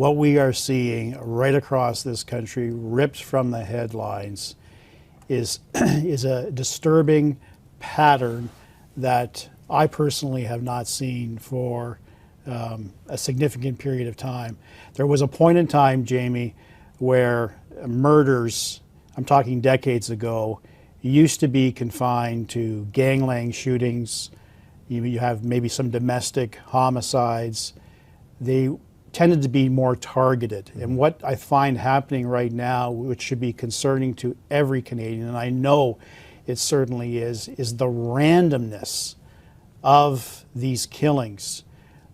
what we are seeing right across this country, ripped from the headlines, is a disturbing pattern that I personally have not seen for a significant period of time. There was a point in time, Jamie, where murders, I'm talking decades ago, used to be confined to gangland shootings. You have maybe some domestic homicides. They tended to be more targeted. And what I find happening right now, which should be concerning to every Canadian, and I know it certainly is the randomness of these killings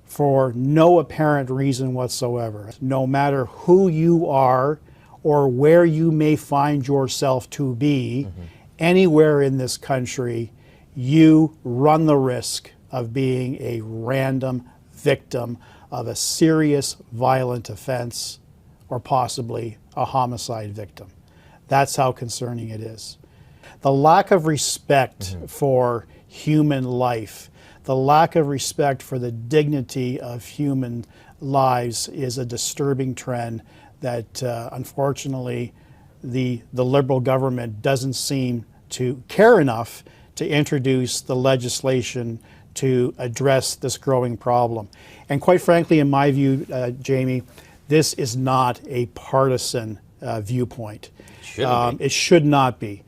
for no apparent reason whatsoever. No matter who you are or where you may find yourself to be, anywhere in this country, you run the risk of being a random victim of a serious violent offense or possibly a homicide victim. That's how concerning it is. The lack of respect for human life, the lack of respect for the dignity of human lives is a disturbing trend that unfortunately the Liberal government doesn't seem to care enough to introduce the legislation to address this growing problem. And quite frankly, in my view, Jamie, this is not a partisan viewpoint. It should not be.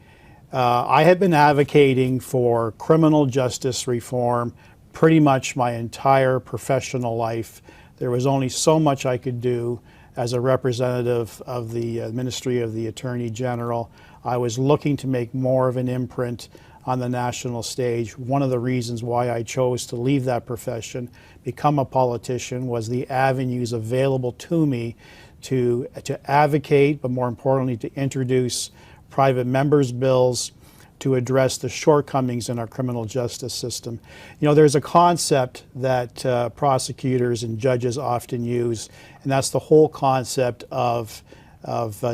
I have been advocating for criminal justice reform pretty much my entire professional life. There was only so much I could do as a representative of the Ministry of the Attorney General. I was looking to make more of an imprint on the national stage. One of the reasons why I chose to leave that profession, become a politician, was the avenues available to me to advocate, but more importantly, to introduce private members' bills to address the shortcomings in our criminal justice system. You know, there's a concept that prosecutors and judges often use, and that's the whole concept of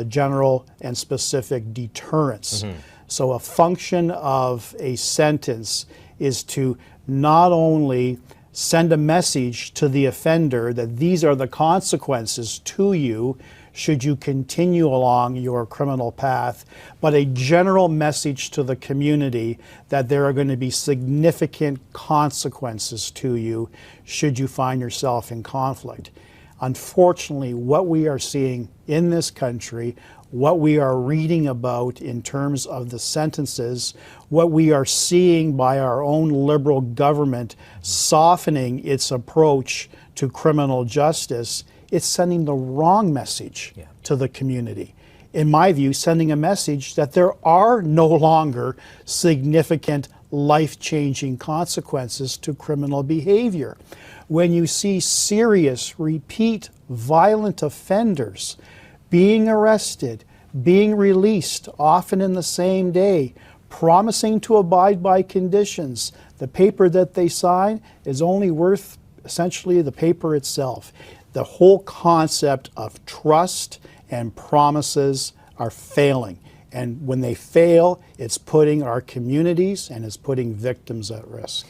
general and specific deterrence. So a function of a sentence is to not only send a message to the offender that these are the consequences to you should you continue along your criminal path, but a general message to the community that there are going to be significant consequences to you should you find yourself in conflict. Unfortunately, what we are seeing in this country, what we are reading about in terms of the sentences, what we are seeing by our own Liberal government softening its approach to criminal justice, it's sending the wrong message to the community. In my view, sending a message that there are no longer significant life-changing consequences to criminal behavior. When you see serious, repeat, violent offenders being arrested, being released, often in the same day, promising to abide by conditions, the paper that they sign is only worth essentially the paper itself. The whole concept of trust and promises are failing. And when they fail, it's putting our communities and it's putting victims at risk.